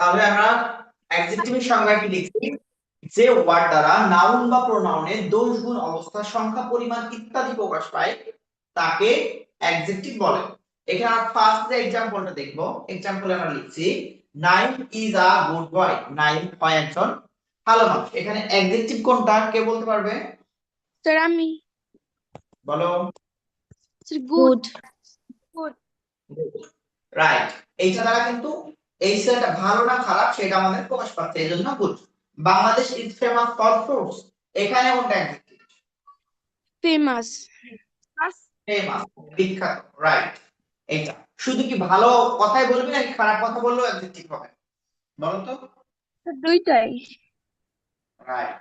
তাহলে আমরা অ্যাডজেক্টিভের সংজ্ঞা কি লিখছি? যে ওয়ার্ড দ্বারা নাউন বা প্রোনাউনের দোষ গুণ অবস্থা সংখ্যা পরিমাণ ইত্যাদি প্রকাশ পায় তাকে অ্যাডজেক্টিভ বলে। এখানে আমরা ফার্স্ট যে एग्जांपलটা দেখব, एग्जांपल আমরা লিখছি Naim is a good boy. Naim হয় একজন ভালো মানুষ। এখানে অ্যাডজেক্টিভ কোনটা কে বলতে পারবে? স্যার আমি বলো। Sir good. Good. Good. Right. এইটা দ্বারা কিন্তু এই ছেলেটা ভালো না খারাপ সেটা আমাদের প্রকাশ পাচ্ছে, এই জন্য good. Bangladesh is famous for fruits. এখানে কোনটা অ্যাডজেক্টিভ? ফেমাস। ফেমাস, বিখ্যাত। রাইট। এইটা শুধু কি ভালো কথাই বলবি নাকি খারাপ কথা বললেও অ্যাডজেক্টিভ হবে? বলো তো। দুইটাই। রাইট।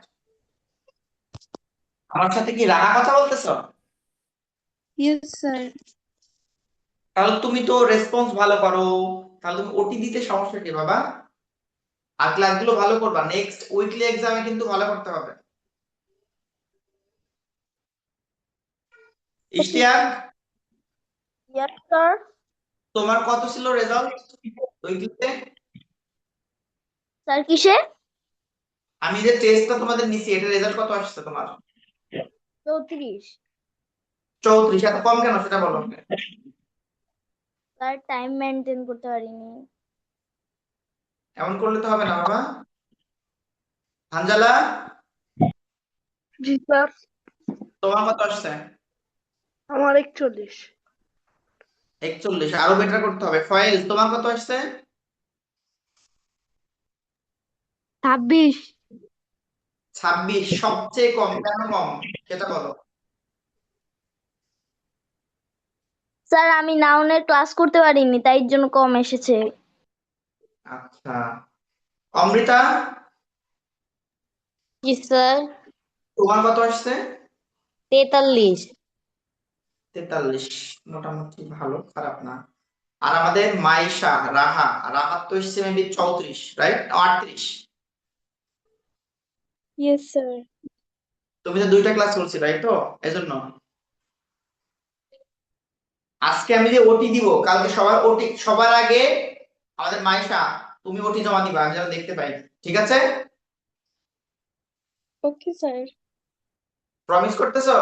আমার সাথে কি রাগা কথা বলতেছো? Yes sir. তাহলে তুমি তো রেসপন্স ভালো করো, তাহলে তুমি ওটি দিতে সমস্যা কি বাবা? আর ক্লাসগুলো ভালো করবা, নেক্সট উইকলি এক্সামে কিন্তু ভালো করতে হবে। Ishtiaq, yes sir. তোমার কত ছিল রেজাল্ট উইকলিতে? স্যার কিসে? আমি যে টেস্টটা তোমাদের নিছি এটা রেজাল্ট কত আসছে তোমার? 34। 34। এত কম কেন সেটা বলো। স্যার টাইম মেনটেন করতে পারিনি। এমন করলে তো হবে না বাবা। হানজালা, জি স্যার। তোমার কত আসছে? আমার 41। 41। আরো বেটার করতে হবে। ফয়েজ, তোমার কত আসছে? 26। 26। সবচেয়ে কম, কেন কম সেটা বলো। স্যার আমি নাউনের ক্লাস করতে পারিনি তাই জন্য কম এসেছে। আচ্ছা। অমৃতা, জি স্যার। তোমার কত আসছে? 43। 43। মোটামুটি ভালো, খারাপ না। আর আমাদের মাইশা, রাহা, রাহাত তো এসছে মেবি 34, রাইট? 38। Yes sir. তুমি তো দুইটা ক্লাস করছি, রাইট? তো এজন্য আজকে আমি যে ওটি দিব কালকে সবার ওটি, সবার আগে আমাদের মাইশা তুমি ওটি জমা দিবা, আমি যেন দেখতে পাই। ঠিক আছে? Okay sir. প্রমিস করতেছো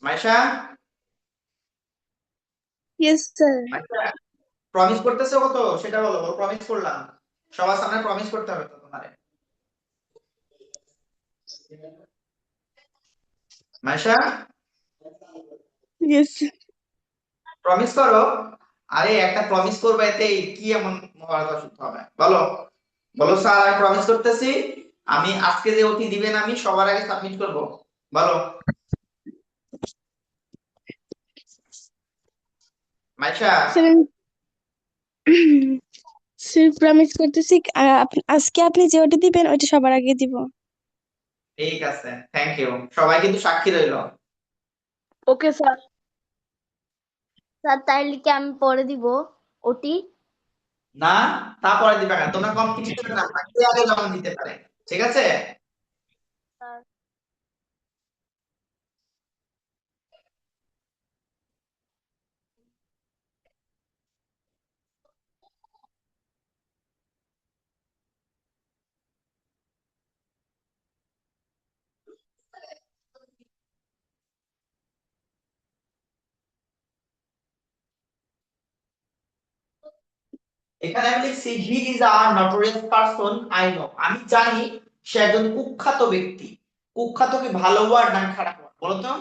Maisha? Yes sir. Maisha, promise করতেছো কত সেটা বলো। প্রমিস করলাম, সবার সামনে প্রমিস করতে হবে তো তোমারে। মাইশা, ইয়েস। প্রমিস করো। আরে একটা প্রমিস করবে, এতে কি এমন মহাভারত অসুস্থ হবে? বলো। বলো স্যার আমি প্রমিস করতেছি আমি আজকে যে ওটি দিবেন আমি সবার আগে সাবমিট করব। বলো মাইশা। স্যার স্যার প্রমিস করতেছি আজকে আপনি যে ওটা দিবেন ওইটা সবার আগে দিব। ঠিক আছে, থ্যাংক ইউ। সবাই কিন্তু সাক্ষী রইলো। Okay sir. স্যার তাইলে কি আমি পরে দিব ওটি? না, তারপরে দিবে না, তোমরা কম্পিটিশনে না থাকলে আগে জমা দিতে পারে। ঠিক আছে? স্যার এখানে আমি লিখছি he is a notorious person I know. আমি জানি সে একজন কুখ্যাত ব্যক্তি। কুখ্যাত কি ভালো ওয়ার্ড না খারাপ ওয়ার্ড বলো তো?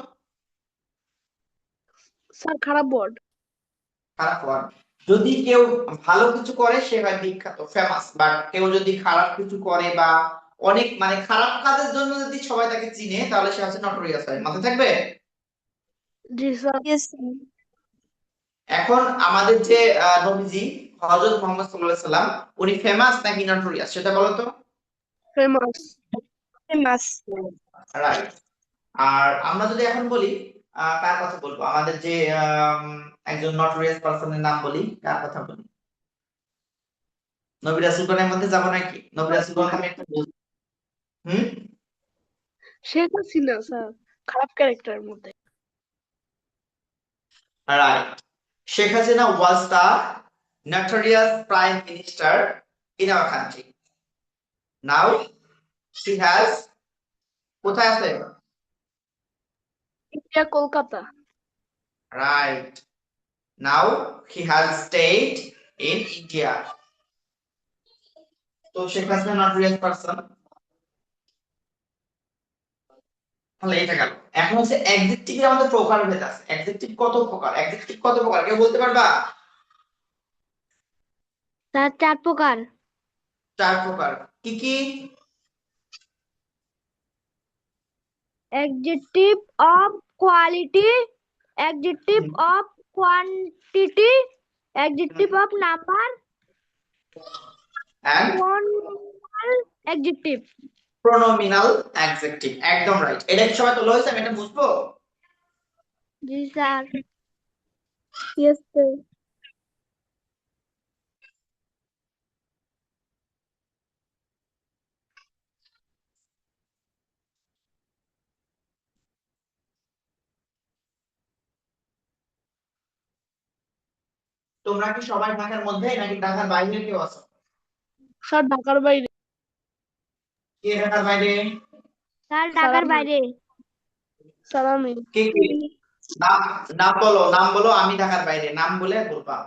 স্যার খারাপ বোর্ড। খারাপ ওয়ার্ড। যদি কেউ ভালো কিছু করে সে হয় বিখ্যাত, ফেমাস। বাট কেউ যদি খারাপ কিছু করে বা অনেক মানে খারাপ কাজের জন্য যদি সবাই তাকে চিনে তাহলে সে হচ্ছে নটোরিয়াস হয়। মাথায় থাকবে। জি স্যার। Yes sir. এখন আমাদের যে নবীজি হযরত মুহাম্মদ সাল্লাল্লাহু আলাইহি সাল্লাম উনি ফেমাস নাকি নটোরিয়াস সেটা বলো তো। ফেমাস। ফেমাস। রাইট। আর আমরা যদি এখন বলি কার কথা বলবো, আমাদের যে একজন নটোরিয়াস পারসনের নাম বলি, কার কথা বলি? নবী রাসূলগণের মধ্যে যাব নাকি? নবী রাসূলগণ আমি একটা বলছি। হুম। সেটা ছিল স্যার খারাপ ক্যারেক্টারের মধ্যে। Right. Sheikh Hasina was the notorious prime minister in our country. Now she has কোথায় আছে? India Kolkata Right. Now he has stayed in India. So Sheikh Hasina notorious person. তাহলে এটা গেল। এখন হচ্ছে অ্যাডজেক্টিভের আমাদের প্রকারভেদ আছে। অ্যাডজেক্টিভ কত প্রকার? অ্যাডজেক্টিভ কত প্রকার কেউ বলতে পারবা? স্যার 4 প্রকার। 4 প্রকার। কি কি? Adjective of quality, adjective of quantity, adjective of number, And pronominal adjective. pronominal adjective একদম রাইট। এটা কি সবাই তোলা হয়েছে? আমি এটা বুঝবো? জি স্যার। Yes, sir. তোমরা কি সবাই ঢাকার মধ্যে নাকি ঢাকার বাইরে কেউ আছো? স্যার ঢাকার বাইরে কে ঢাকার বাইরে? স্যার ঢাকার আমি। বাইরে। স্যার আমি কে কে? নাম নাম বলো আমি ঢাকার বাইরে নাম বলে বলবা।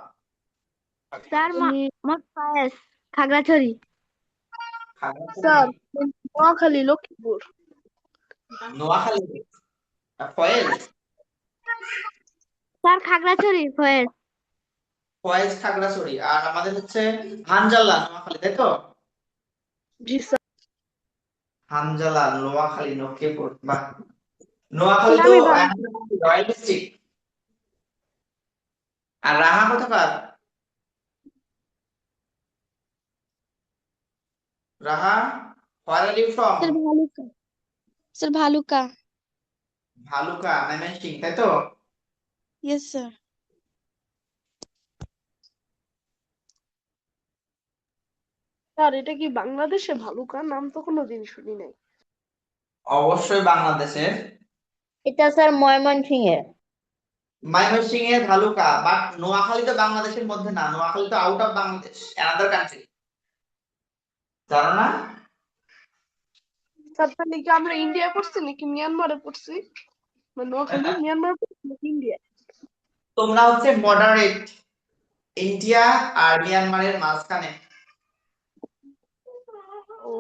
স্যার আমি মোহাম্মদ ফয়েজ, খাগড়াছড়ি। স্যার নোয়াখালী লক্ষ্মীপুর নোয়াখালী। ফয়েজ স্যার খাগড়াছড়ি ফয়েজ। ফয়েজ খাগড়াছড়ি আর আমাদের হচ্ছে হানজালা নোয়াখালী তাই তো? জি স্যার হানজালা নোয়াখালী লক্ষ্মীপুর বাহ। নোয়াখালী তো আমি ভালো। Royal district. আর রাহা কোথাকার? রাহা where are you from? Sir, Bhaluka. Sir, Bhaluka. Bhaluka Mymensingh তাই তো? Yes, sir. স্যার এটা কি বাংলাদেশে ভালুকা নাম তো কোনোদিন শুনি নাই অবশ্যই বাংলাদেশের। এটা স্যার ময়মনসিংহে। ময়মনসিংহের ভালুকা বাট নোয়াখালী তো বাংলাদেশের মধ্যে না, নোয়াখালী তো out of Bangladesh, another country. জানো না? স্যার তাহলে কি আমরা ইন্ডিয়া পড়ছি নাকি মিয়ানমারে পড়ছি মানে নোয়াখালী মিয়ানমার পড়ছি নাকি ইন্ডিয়া তোমরা হচ্ছে মডারেট, ইন্ডিয়া আর মিয়ানমারের মাঝখানে। ও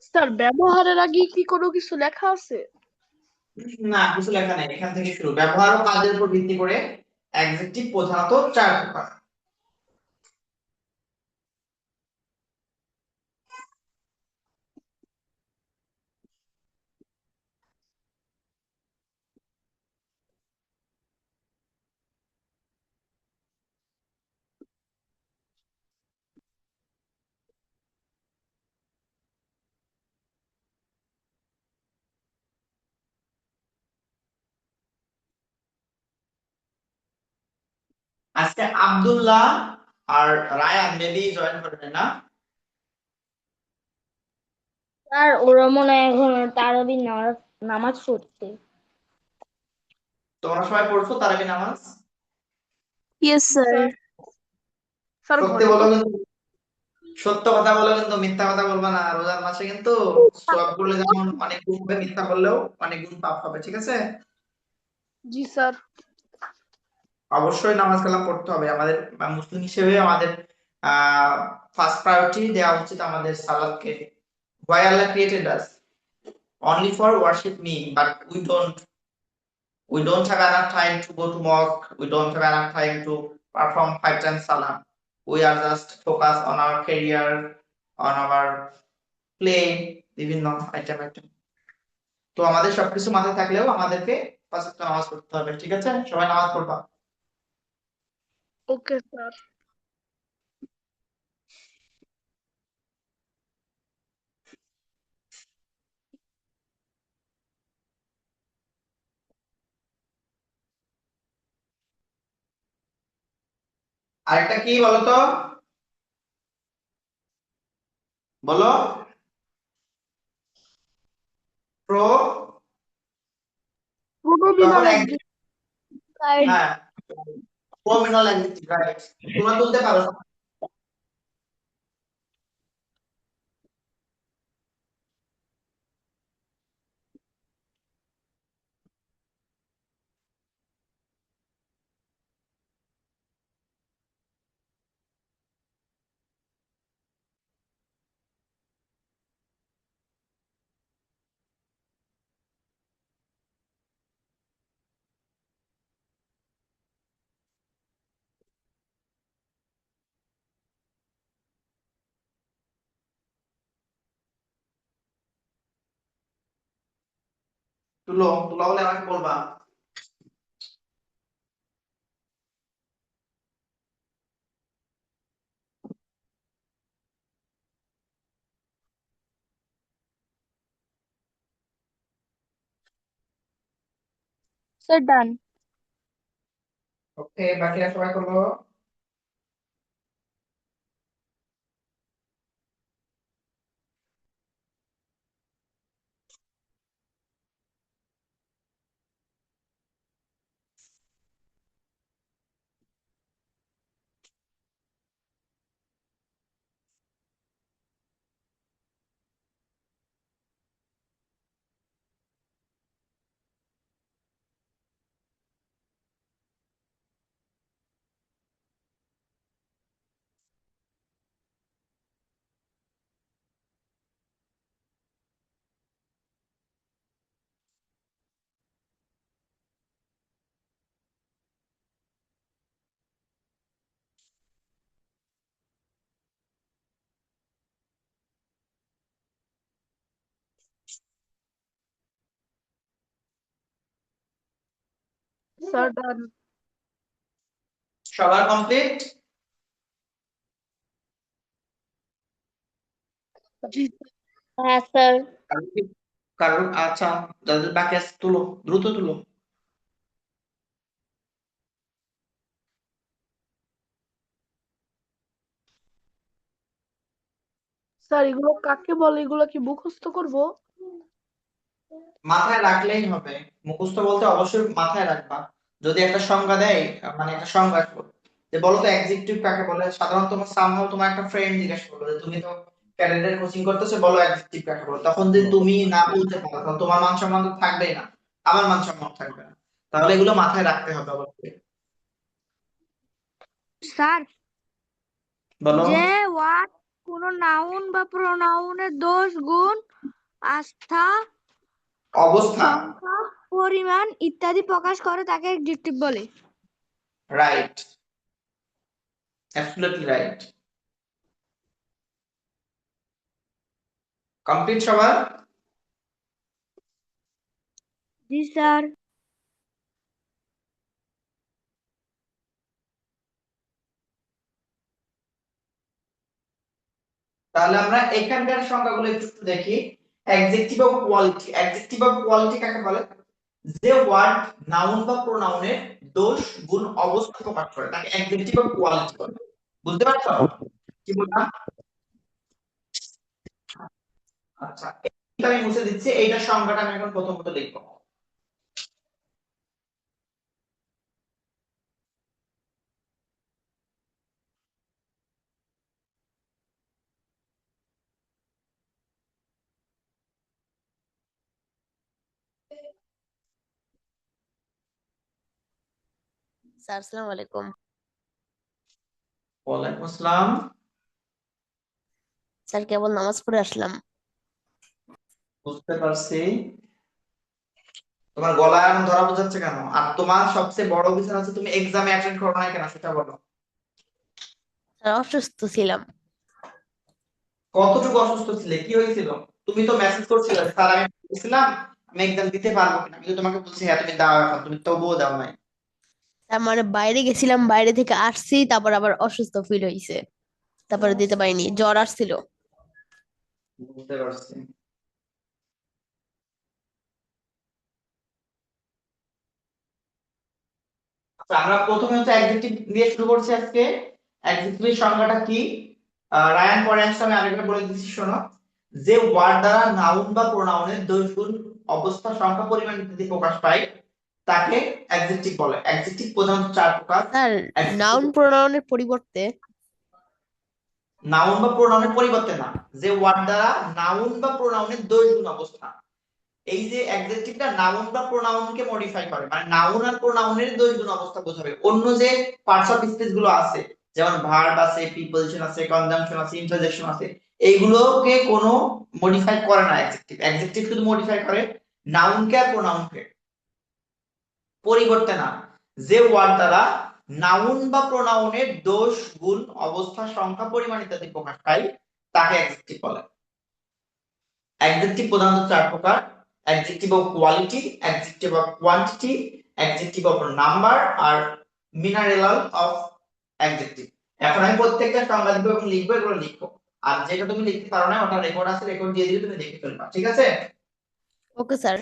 স্যার ব্যবহারের আগে কি কোনো কিছু লেখা আছে না কিছু লেখা নেই, এখান থেকে শুরু। ব্যবহার ও কাজের উপর ভিত্তি করে অ্যাডজেক্টিভ প্রধানত 4 প্রকার। আজকে আব্দুল্লাহ আর রায়ান মেবি জয়েন করবে না? স্যার ওরা মনে হয় এখন তারাবি নামাজ পড়ছে। তোমরা সবাই পড়ছো তারাবি নামাজ? Yes, sir. স্যার স্যার সত্যি ঘরে বলো তো কিন্তু, সত্য কথা বলো কিন্তু, মিথ্যা কথা বলবা না। রোজার মাসে কিন্তু সওয়াব করলে যেমন অনেক গুণ হবে, মিথ্যা করলেও অনেক গুণ পাপ হবে, ঠিক আছে? জি স্যার অবশ্যই নামাজ কালাম পড়তে হবে। আমাদের মুসলিম হিসেবে আমাদের ফার্স্ট প্রায়োরিটি দেওয়া উচিত আমাদের সালাতকে। Why Allah created us? Only for worship me, but we don't have enough time to go to mosque. We don't have enough time to perform 5 times salah. We are just focused on our career, on our play, বিভিন্ন item. তো আমাদের সবকিছু মাথায় থাকলেও আমাদেরকে 5 ওয়াক্ত নামাজ পড়তে হবে, ঠিক আছে? সবাই নামাজ পড়বা। ওকে স্যার আরেকটা কি বলো তো, বলো। প্রো, তখন প্রোনোমিনাল এক- Third, হ্যাঁ, প্রমিনাল অ্যাডজেক্টিভ, রাইট। তোমরা তুলতে পারো। তুলো, তুলা হলে আমাকে বলবা। Sir done. ওকে, বাকিরা সবাই করবো। স্যার ডান। সবার কমপ্লিট? হ্যাঁ স্যার। কারণ আচ্ছা, যাদের বাকি আছে তুলো, দ্রুত তুলো। স্যার এগুলো কাকে বলে, এগুলো কি মুখস্থ করব? মাথায় রাখলেই হবে। মুখস্থ বলতে অবশ্যই মাথায় রাখবা। যদি একটা সংজ্ঞা দেয়, মানে একটা সংজ্ঞা যে বলো তো অ্যাডজেক্টিভ কাকে বলে, সাধারণত তোমার সামহাও তোমার একটা ফ্রেন্ড জিজ্ঞেস করলো যে তুমি তো ক্যাডেটের কোচিং করতেছো, বলো অ্যাডজেক্টিভ কাকে বলে। তখন যদি তুমি না বলতে পারো তাহলে তোমার মান সম্মান তো থাকবেই না, আমার মান সম্মান থাকবে না। তাহলে এগুলো মাথায় রাখতে হবে অবশ্যই। স্যার, বলো। যে ওয়ার্ড কোন নাউন বা প্রোনাউনের দোষ, গুণ, আস্থা, অবস্থা। সংখ্যা, পরিমাণ ইত্যাদি প্রকাশ করে তাকে অ্যাডজেক্টিভ বলে। Right, absolutely right. কমপ্লিট সবার? জি স্যার। তাহলে আমরা এখানকার সংখ্যাগুলো একটু একটু দেখি। Adjective of quality, adjective of quality কাকে বলে? যে ওয়ার্ড নাউন বা প্রোনাউনের দোষ, গুণ, অবস্থা প্রকাশ করে তাকে অ্যাডজেক্টিভ অফ কোয়ালিটি বলে। বুঝতে পারছো কি বললাম? আচ্ছা, এটা আমি মুছে দিচ্ছি, এইটার সংজ্ঞাটা আমি এখন প্রথমত লিখবো। স্যার আসসালামু আলাইকুম। ওয়ালাইকুম আসসালাম। স্যার কেবল নামাজ পড়ে আসলাম। বুঝতে পারছি। তোমার গলা এখন ধরা বোঝাচ্ছে কেন? আর তোমার সবচেয়ে বড় বিষয় হচ্ছে তুমি এক্সামে অ্যাটেন্ড করো না কেন, সেটা বলো। স্যার অসুস্থ ছিলাম। কতটুকু অসুস্থ ছিলে, কি হয়েছিল? তুমি তো মেসেজ করছিলে স্যার আমি বলছিলাম আমি এক্সাম দিতে পারবো কিনা, আমি তো তোমাকে বলছি হ্যাঁ তুমি দাও, এখন তুমি তবুও দাও নাই। তার মানে বাইরে গেছিলাম, বাইরে থেকে আসছি, তারপর আবার অসুস্থ ফিল হয়েছে, তারপরে দিতে পারিনি, জ্বর আসছিল। বুঝতে পারছি। আচ্ছা, আমরা প্রথমে হচ্ছে অ্যাডজেক্টিভ দিয়ে শুরু করছি আজকে। অ্যাডজেক্টিভের সংজ্ঞাটা কি? রায়ান পরে আসছে, আমি আরেকবার বলে দিচ্ছি শোনো। যে ওয়ার্ড দ্বারা নাউন বা প্রোনাউনের দোষ গুণ অবস্থা সংখ্যা পরিমাণ ইত্যাদি প্রকাশ পায় তাকে অ্যাডজেক্টিভ বলে। অ্যাডজেক্টিভ প্রধানত চার প্রকার। স্যার নাউন প্রোনাউনের পরিবর্তে নাউন বা প্রোনাউনের পরিবর্তে না, যে ওয়ার্ড দ্বারা নাউন বা প্রোনাউনের দোষ গুণ অবস্থা। এই যে অ্যাডজেক্টিভটা নাউন বা প্রোনাউনকে মডিফাই করে, মানে নাউন আর প্রোনাউনের দোষ গুণ অবস্থা বোঝাবে। অন্য যে পার্টস অফ স্পিচ গুলো আছে, যেমন ভার্ব আছে, প্রিপোজিশন আছে, কনজাংশন আছে, ইন্টারজেকশন আছে, এইগুলোকে কোনো মডিফাই করে না অ্যাডজেক্টিভ। অ্যাডজেক্টিভ শুধু মডিফাই করে নাউনকে আর প্রোনাউনকে, পরিবর্তে না। যে ওয়ার্ড দ্বারা নাউন বা প্রোনাউনের দোষ গুণ অবস্থা সংখ্যা পরিমাণ ইত্যাদি প্রকাশ পায় তাকে অ্যাডজেক্টিভ বলে। অ্যাডজেক্টিভ প্রধানত চার প্রকার: adjective of quality, adjective of quantity, adjective of number আর মিনারেলাল অফ অ্যাডজেক্টিভ। এখন আমি প্রত্যেকটা সংজ্ঞা দিব এবং লিখবো, এগুলো লিখবো। আর যেটা তুমি লিখতে পারো না ওটা রেকর্ড আছে, রেকর্ড দিয়ে দিলে তুমি দেখে ফেলবা, ঠিক আছে? Okay sir.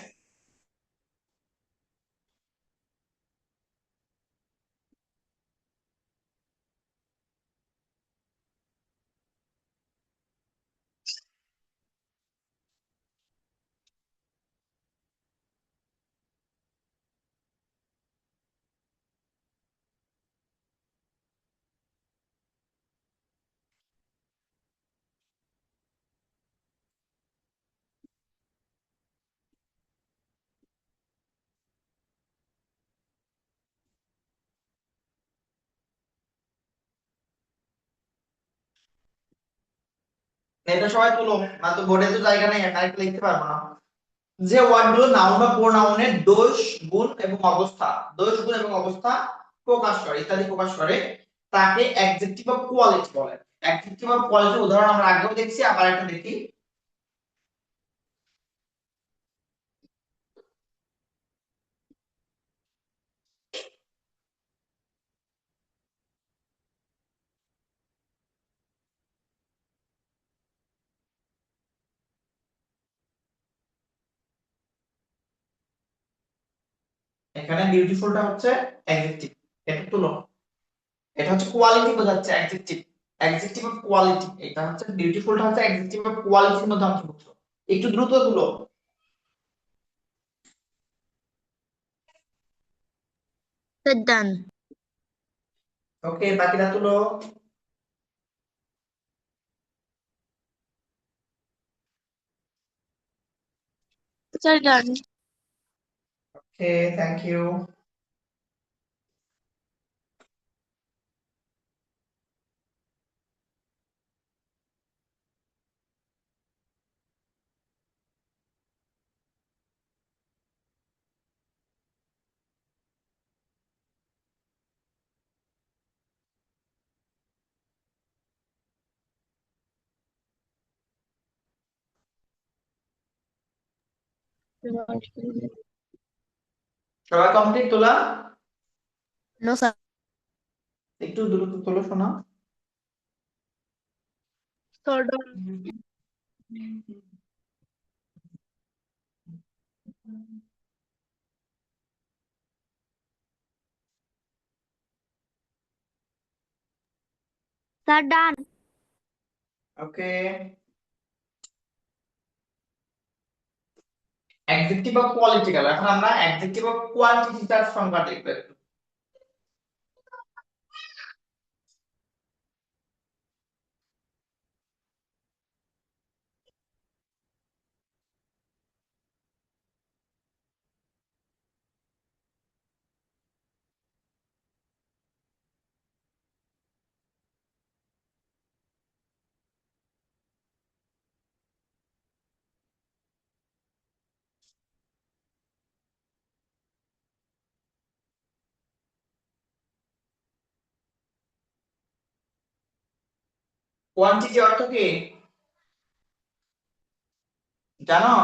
এটা সবাই তুলো, না তো বোর্ডে তো জায়গা নেই, একা একা লিখতে পারবো না। যে ওয়ার্ডগুলো নাউন বা প্রোনাউনের দোষ গুণ এবং অবস্থা, দোষ গুণ এবং অবস্থা প্রকাশ করে ইত্যাদি প্রকাশ করে তাকে অ্যাডজেক্টিভ অফ কোয়ালিটি বলে। অ্যাডজেক্টিভ অফ কোয়ালিটির উদাহরণ আমরা আগেও দেখছি, আবার একটা দেখি। এখানে বিউটিফুলটা হচ্ছে অ্যাডজেক্টিভ, এটা তুলো। এটা হচ্ছে কোয়ালিটি বোঝাচ্ছে অ্যাডজেক্টিভ, অ্যাডজেক্টিভ অফ কোয়ালিটি। এটা হচ্ছে বিউটিফুলটা হচ্ছে অ্যাডজেক্টিভ অফ কোয়ালিটির মধ্যে অন্তর্ভুক্ত। একটু দ্রুত তুলো। Sir done. ওকে, বাকিটা তুলো। Sir done. Okay, thank you. সবাই কমপ্লিট তোলা? No sir. একটু দ্রুত তোলো শোনা। Sir done. Sir done. Okay, adjective of quality গেল, এখন আমরা অ্যাডজেক্টিভ অফ কোয়ান্টিটিটার সংজ্ঞা দেখব। কোয়ান্টিটি অর্থ কি জানো?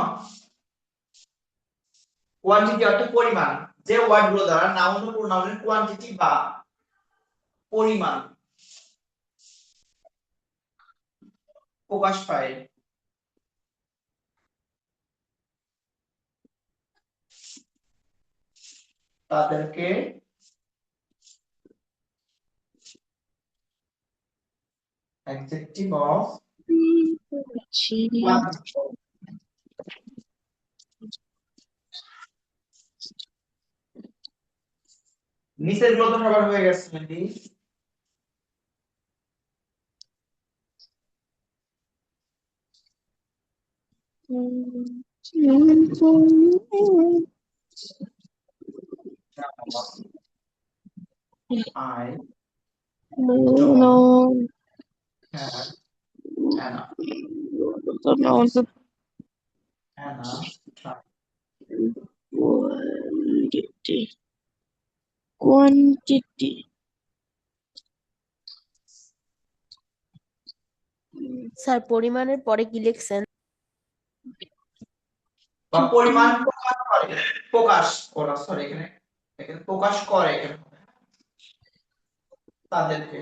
কোয়ান্টিটি অর্থ পরিমাণ। যে ওয়ার্ডগুলো দ্বারা নাউন ও প্রোনাউনের কোয়ান্টিটি বা পরিমাণ প্রকাশ পায় তাদেরকে অ্যাডজেক্টিভ অফ চিনি কোয়ান্টিটি। নিচের গুলো তো সবার হয়ে গেছে নাকি? I no have enough time. quantity sir পরিমাণের পরে কি লিখছেন? বা পরিমাণ প্রকাশ করে, প্রকাশ করা, সরি এখানে এখানে প্রকাশ করে এখানে হবে। তাদেরকে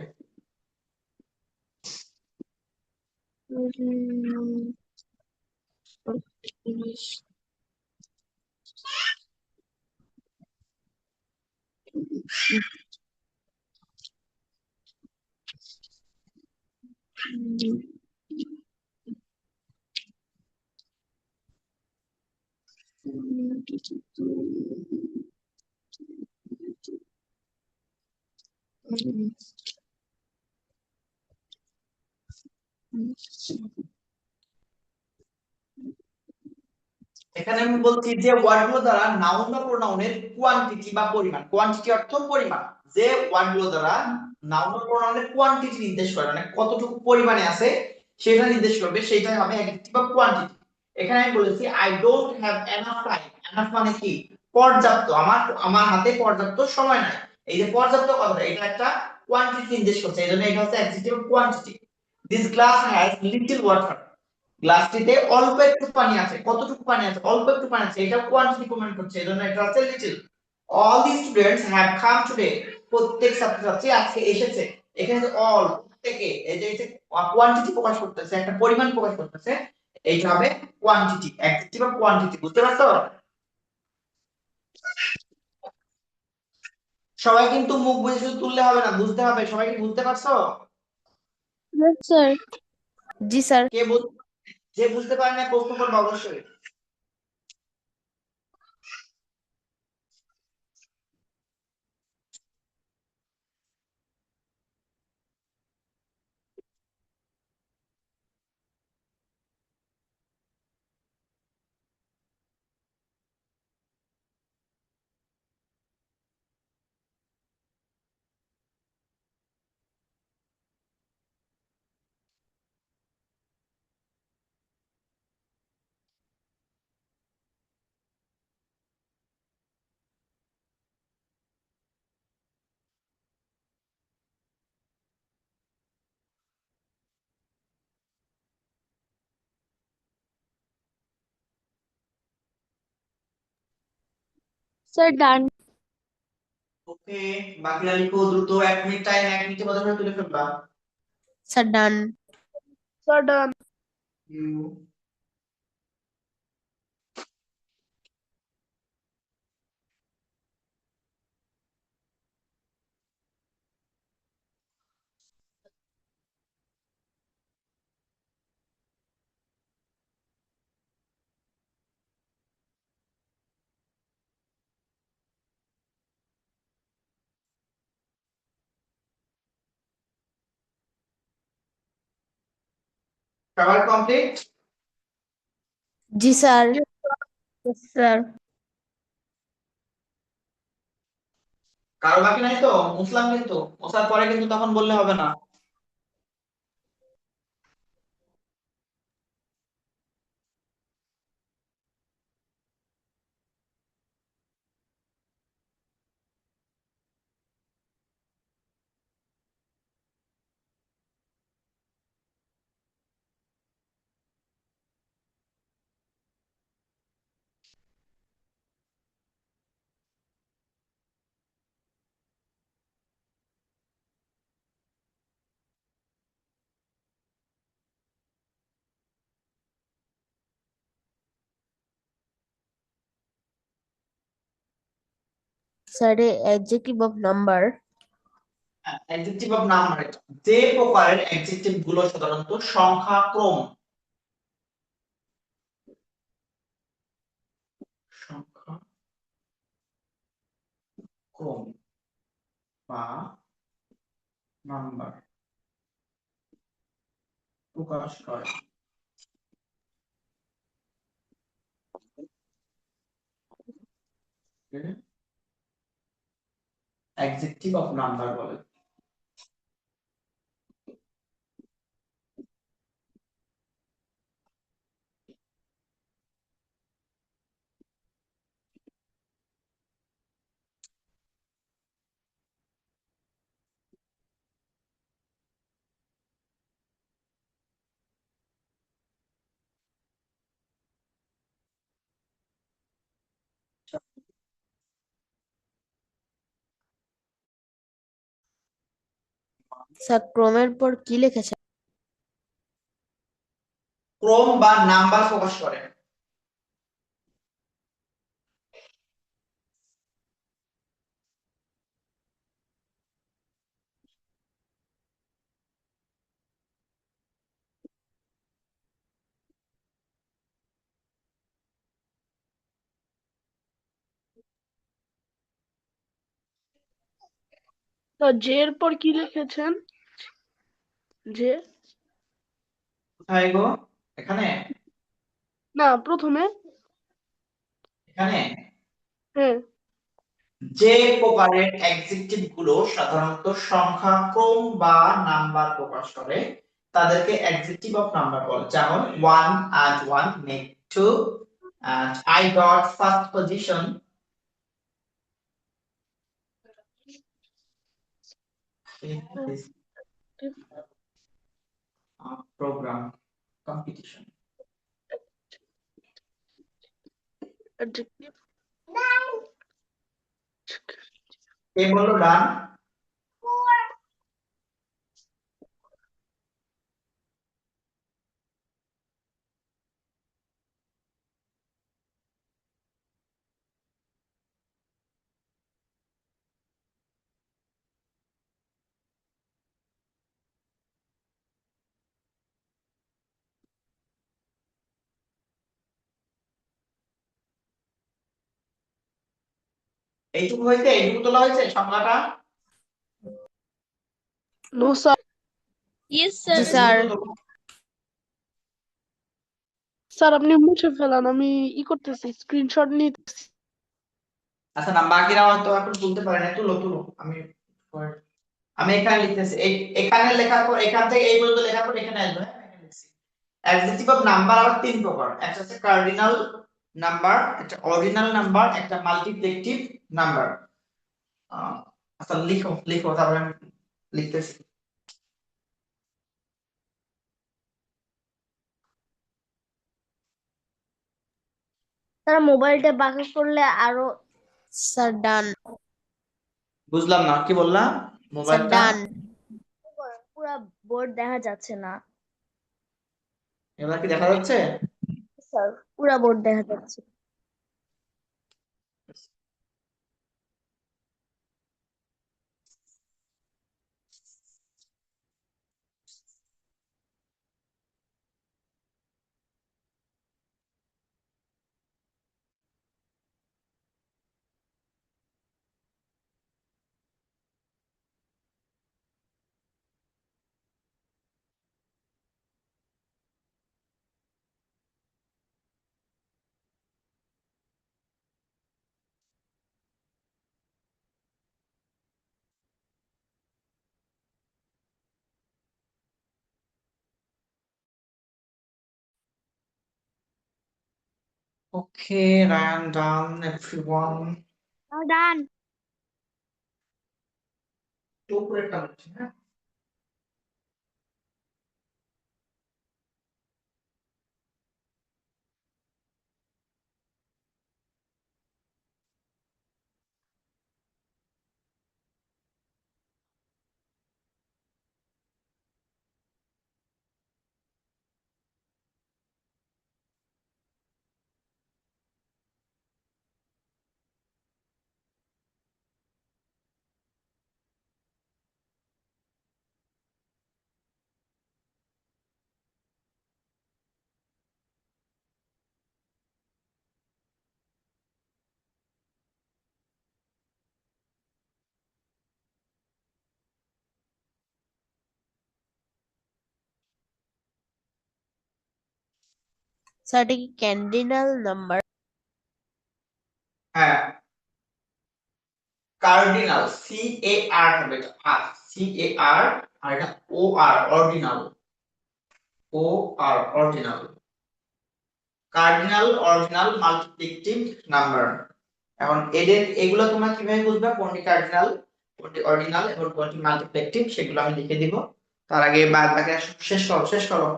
এখানে আমি বলছি যে ওয়ার্ডগুলো দ্বারা নাউন বা প্রোনাউনের কোয়ান্টিটি বা পরিমাণ, কোয়ান্টিটি অর্থ পরিমাণ, যে ওয়ার্ডগুলো দ্বারা নাউন বা প্রোনাউনের কোয়ান্টিটি নির্দেশ করে, মানে কতটুকু পরিমাণে আছে সেটা নির্দেশ করবে, সেটাই হবে অ্যাডজেক্টিভ বা কোয়ান্টিটি। এখানে আমি বলেছি I don't have enough time. Enough মানে কি? পর্যাপ্ত, আমার আমার হাতে পর্যাপ্ত সময় নাই। এই যে পর্যাপ্ত কথাটা, এটা একটা কোয়ান্টিটি নির্দেশ করছে, এজন্য এটা হচ্ছে adjective quantity. This glass has little water. গ্লাসটিতে অল্প একটু পানি আছে। কতটুকু পানি আছে? অল্প একটু পানি আছে, এটা কোয়ান্টিটি প্রমাণ করছে, এজন্য এটা হচ্ছে little. All the students have come today. প্রত্যেক ছাত্রছাত্রী আজকে এসেছে। এখানে যে অল, প্রত্যেকে, এই যে কোয়ান্টিটি প্রকাশ করতেছে, একটা পরিমাণ প্রকাশ করতেছে, এইটা হবে কোয়ান্টিটি, অ্যাডজেক্টিভ অফ কোয়ান্টিটি। বুঝতে পারছো? সবাই কিন্তু মুখ বুজে শুধু তুললে হবে না, বুঝতে হবে। সবাই কি বুঝতে পারছো? Yes, sir. জি স্যার। কে যে বুঝতে পারে না প্রশ্ন করবে অবশ্যই। Sir, done. ওকে, বাকিরা লিখো দ্রুত, 1 মিনিট টাইম, 1 মিনিটের মধ্যে করে তুলে ফেলবা। Sir done. sudden ইউ সবার কমপ্লিট? জি স্যার। স্যার কারো বাকি নাই তো? মুসলাম কিন্তু, মুসার পরে কিন্তু তখন বললে হবে না। Sir adjective of number adjective of number, যে প্রকারের অ্যাডজেক্টিভ গুলো সাধারণত সংখ্যাক্রম সংখ্যাক্রম বা নাম্বার প্রকাশ করে অ্যাডজেক্টিভ অফ নাম্বার বলে। স্যার ক্রমের পর কি লিখেছে? ক্রম বা নাম্বার প্রকাশ করে। তো যে এর পর কি লিখেছেন? যে কোথায় গো? এখানে না, প্রথমে। এখানে হ্যাঁ। যে প্রকারের অ্যাডজেক্টিভ গুলো সাধারণত সংখ্যাক্রম বা নাম্বার প্রকাশ করে তাদেরকে অ্যাডজেক্টিভ অফ নাম্বার বলে। যেমন one and one make two, and I got first position in this program competition. Adjective. কে বললো ডান? এইটুকু হয়েছে, এইটুকু তোলা হয়েছে সংখ্যাটা? No sir. Yes ji sir. Sir. Sir আপনি মুছে ফেলান, আমি করতেছি, স্ক্রিনশট নিতেছি। আচ্ছা না, বাকিরা হয়তো এখন তুলতে পারে না, তুলো তুলো। আমি এখানে লিখতেছি, এখানে লেখার পর এখান থেকে এই পর্যন্ত লেখার পর এখানে আসবে। হ্যাঁ, এখানে লিখছি। অ্যাডজেক্টিভ অফ নাম্বার আবার তিন প্রকার। একটা হচ্ছে কার্ডিনাল নাম্বার, একটা অর্ডিনাল নাম্বার, একটা মাল্টিপ্লিকেটিভ নাম্বার। আচ্ছা লিখো লিখো, তারপরে আমি লিখতেছি। তারা মোবাইলটা বাঁকা করলে আরো স্যার ডান। বুঝলাম না, কি বললাম? স্যার মোবাইলটা ডান। পুরো বোর্ড দেখা যাচ্ছে না এবার কি দেখা যাচ্ছে? স্যার, পুরো বোর্ড দেখা যাচ্ছে। Okay, I am done, everyone. ডান। একটু উপরেরটা হচ্ছে, হ্যাঁ। স্যার এটা কি ক্যান্ডিনাল নাম্বার? হ্যাঁ, কার্ডিনাল, সি এ আর হবে, এটা আর, সি এ আর, আর এটা O R, ordinal, O R, ordinal, cardinal, ordinal, multiplicative number. এখন এদের এগুলো তোমরা কিভাবে বুঝবে কোনটি কার্ডিনাল, কোনটি অর্ডিনাল এবং কোনটি মাল্টিপ্লিকেটিভ, সেগুলো আমি লিখে দিব। তার আগে বাদ বাকি শেষ করো, শেষ করো।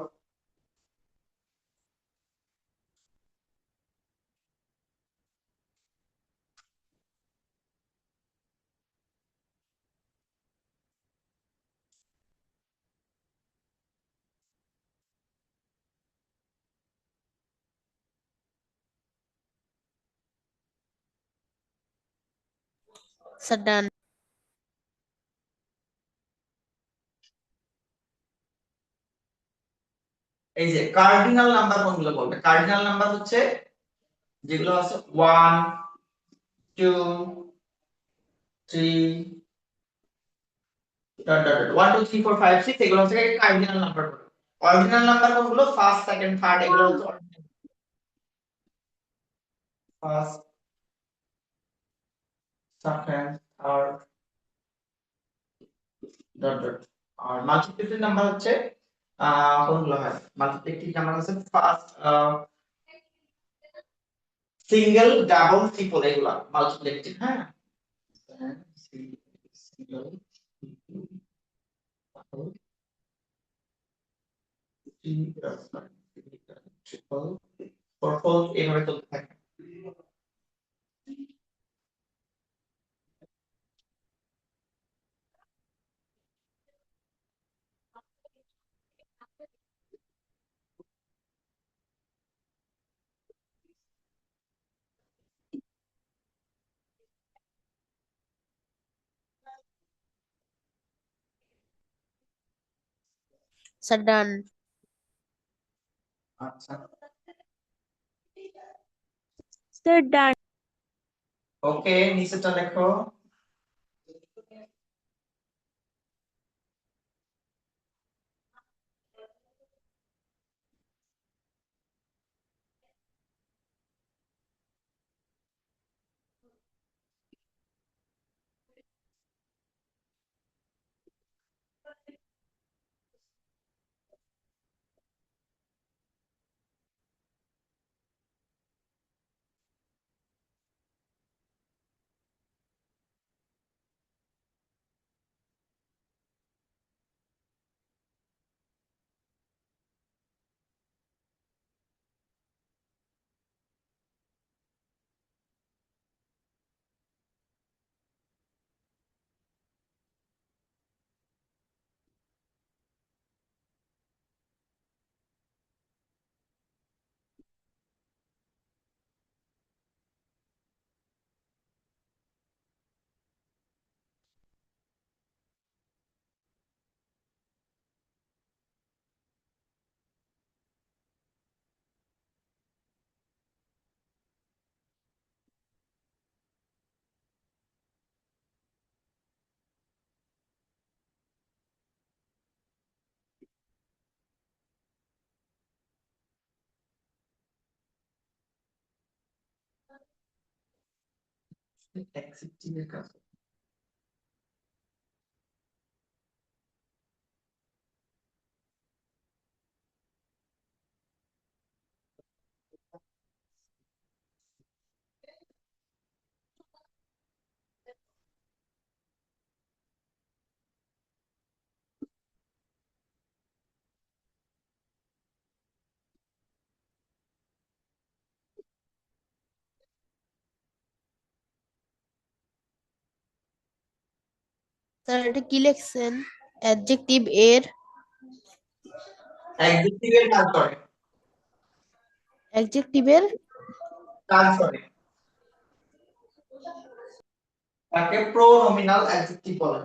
স্যার ডান। এই যে কার্ডিনাল নাম্বার কোনগুলো বলবে? কার্ডিনাল নাম্বার হচ্ছে যেগুলো আছে 1 2 3 ডট ডট ডট 1 2 3 4 5 6, এগুলো হচ্ছে কার্ডিনাল নাম্বার। অর্ডিনাল নাম্বার কোনগুলো? ফার্স্ট, সেকেন্ড, থার্ড, এগুলো হচ্ছে first, second, third, dot dot. আর মাল্টিপ্লিকেটিভ নাম্বার হচ্ছে কোনগুলো হয়? মাল্টিপ্লিকেটিভ নাম্বার হচ্ছে ফার্স্ট, সিঙ্গেল, ডাবল, ট্রিপল, এগুলা মাল্টিপ্লিকেটিভ। হ্যাঁ, সিঙ্গেল, ট্রিপল, ফোর, এইভাবে চলতে থাকে। Sir done. আচ্ছা, স্যার ডান। ওকে, নিচেরটা দেখো। অ্যাকসেপ্টিভের কাজ। স্যার এটা কি লিখছেন? অ্যাডজেক্টিভ এর অ্যাডজেক্টিভের কাজ করে, অ্যাডজেক্টিভের কাজ করে, তাকে প্রোনোমিনাল অ্যাডজেক্টিভ বলে।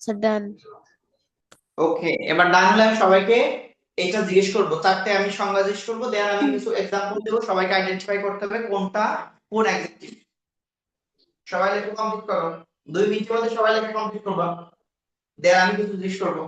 Sir done. ওকে, এবার ডান হলে আমি সবাইকে এটা জিজ্ঞেস করব, চারটে আমি সংজ্ঞা জিজ্ঞেস করব, দেন আমি কিছু এক্সাম্পল দেব, সবাইকে আইডেন্টিফাই করতে হবে কোনটা কোন অ্যাডজেক্টিভ। সবাই লেখা কমপ্লিট করো, 2 মিনিটের মধ্যে সবাই লেখা কমপ্লিট করবা। দেন আমি কিছু জিজ্ঞেস করবো।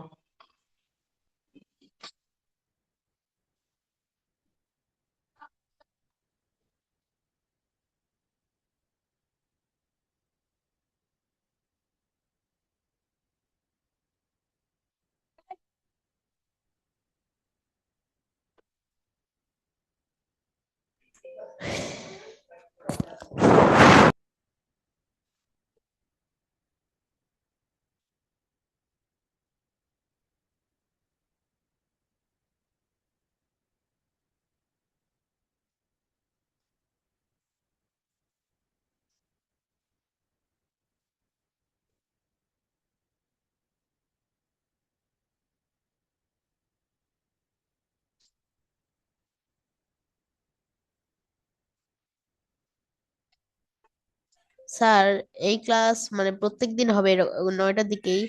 স্যার এই ক্লাস মানে প্রত্যেকদিন হবে 9টার দিকেই?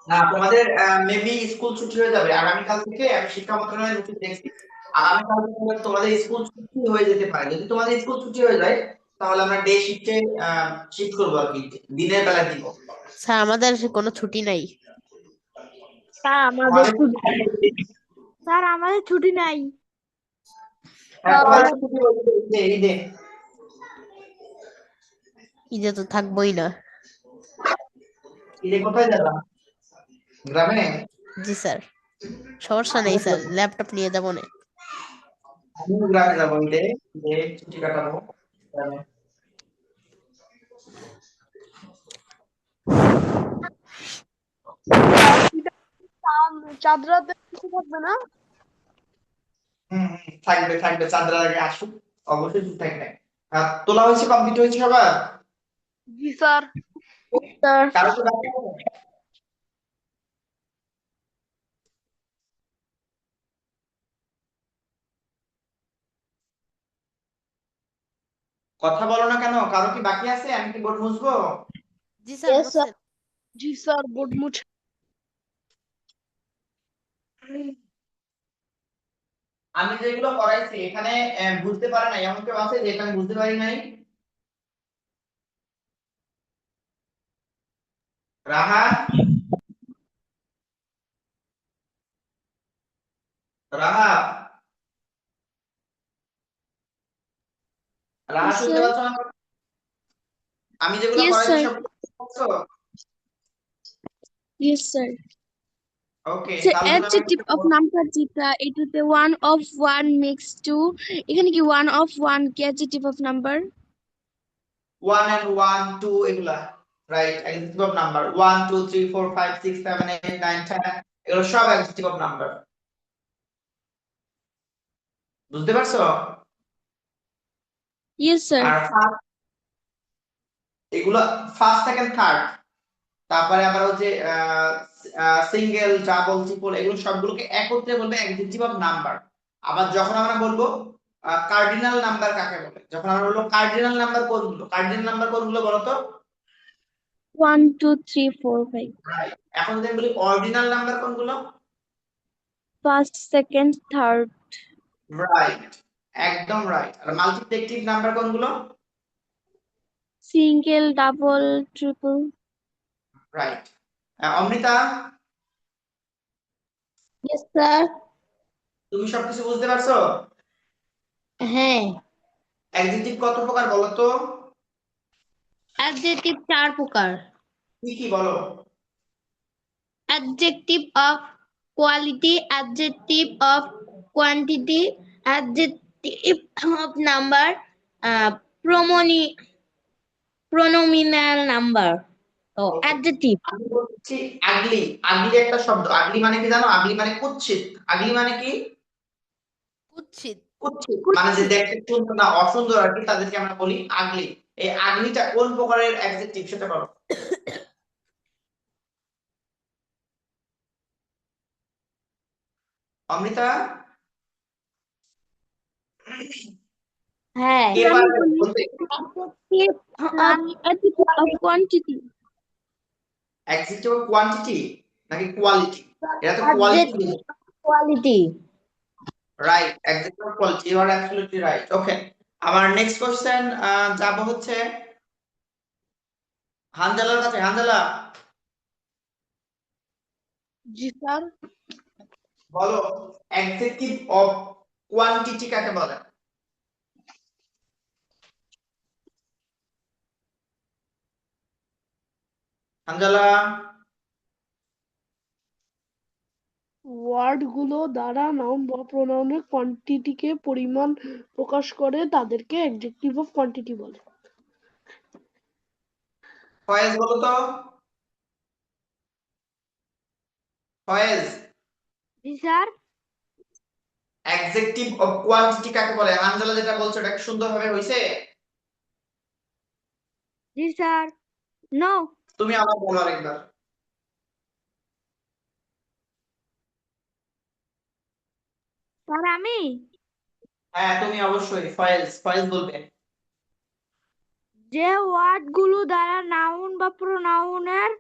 না, তোমাদের মেবি স্কুল ছুটি হয়ে যাবে আগামীকাল থেকে। আমি শিক্ষা মন্ত্রণালয়ের নোটিশ দেখছি, আগামীকাল থেকে তোমাদের স্কুল ছুটি হয়ে যেতে পারে। যদি তোমাদের স্কুল ছুটি হয়ে যায় তাহলে আমরা ডে শিফটে শিফট করবো আর কি, দিনের বেলা দিব। স্যার আমাদের কোনো ছুটি নাই। স্যার আমাদের আমাদের স্যার আমাদের ছুটি নাই। তোমাদের ছুটি হয়ে যাবে ঈদে। ঈদে তো থাকবোই না। ঈদে কোথায় যাবা? গ্রামে? জি স্যার, সমস্যা নেই স্যার, ল্যাপটপ নিয়ে যাবো না। আমিও গ্রামে যাবো ঈদে, ঈদে ছুটি কাটাবো গ্রামে। চাঁদ রাতে কিছু থাকবে না? থাকবে থাকবে, চাঁদরা আগে আসুক, অবশ্যই ছুটি থাকবে। তোলা হয়েছে, কমপ্লিট হয়েছে সবার? জি স্যার। স্যার কারো কি বাকি আছে? কথা বলো না কেন? কারো কি বাকি আছে? আমি কি বোর্ড মুছবো? জি স্যার, Yes, sir. মোছেন। জি স্যার, বোর্ড মুছে। আমি যেগুলো করাইছি এখানে বুঝতে পারে নাই এমন কেউ আছে যে এটা আমি বুঝতে পারি নাই? রাহা, রাহা, রাহা Yes, শুনতে sir. পাচ্ছ না? আমি যেগুলো Yes, করাইছি sir. সব বুঝতে পারছো? Yes, sir. ওকে, So তাহলে তুমি আমাকে adjective of number যেটা এটাতে one of one mixed two, এখানে কি one of one কি adjective of number? 1 and 1 2 এগুলা রাইট অ্যাডজেক্টিভ অফ নাম্বার। 1 2 3 4 5 6 7 8 9 10 এগুলো সব অ্যাডজেক্টিভ অফ নাম্বার। বুঝতে পারছো? Yes, sir. আর এগুলো ফার্স্ট সেকেন্ড থার্ড, তারপরে আবার হচ্ছে সিঙ্গেল ডাবল ট্রিপল, এগুলো সবগুলোকে একত্রে বলবে অ্যাডজেক্টিভ অফ নাম্বার। আবার যখন আমরা বলবো কার্ডিনাল নাম্বার কাকে বলে, যখন আমরা বলবো কার্ডিনাল নাম্বার কোনগুলো, কার্ডিনাল নাম্বার কোনগুলো বলো তো? 1 2 3 4 5. রাইট। এখন যদি আমি বলি অর্ডিনাল নাম্বার কোনগুলো? First, second, third. রাইট, একদম রাইট। আর মাল্টিপ্লিকেটিভ নাম্বার কোনগুলো? Single, double, triple. Right. Amrita, Yes, sir. তুমি সবকিছু বুঝতে পারছো? হ্যাঁ, অ্যাডজেক্টিভ কত প্রকার বলো তো? adjective 4 প্রকার। কি কি বলো? Adjective of quality, adjective of quantity, adjective of number, uh, pronominal number. Oh, Okay. adjective. আমি বলছি আগলি। আগলি একটা শব্দ, আগলি মানে কি জানো? আগলি মানে কুৎসিত। আগলি মানে কি? কুৎসিত। কুৎসিত মানে যে দেখতে সুন্দর না, অসুন্দর আর কি, তাদেরকে আমরা বলি আগলি। এই আগলিটা কোন প্রকারের অ্যাডজেক্টিভ সেটা বলো। অমৃতা, হ্যাঁ, কে আমি পারবে বলি বলতে? adjective of quantity. Adjective of quantity নাকি কোয়ালিটি? এটা তো Adjective quality. quality. Right, adjective of quality, you are absolutely right. Okay, আমার নেক্সট কোশ্চেন যাব হচ্ছে হানজালার কাছে, হানজালা জি স্যার। বলো অ্যাডজেক্টিভ অফ কোয়ান্টিটি কাকে বলে? হানজালা ওয়ার্ড গুলো দ্বারা নাউন বা প্রোনাউনের কোয়ান্টিটিকে পরিমাণ প্রকাশ করে তাদেরকে অ্যাডজেক্টিভ অফ কোয়ান্টিটি বলে। ফয়েজ বলো তো, ফয়েজ জি স্যার। অ্যাডজেক্টিভ অফ কোয়ান্টিটি কাকে বলে? হানজালা যেটা বলছো এটা কি সুন্দরভাবে হইছে? জি স্যার। নো। তুমি আবার বলো আরেকবার। স্যার আমি হ্যাঁ তুমি অবশ্যই, ফয়েজ ফয়েজ বলবে। যে ওয়ার্ডগুলো দ্বারা নাউন বা প্রোনাউনের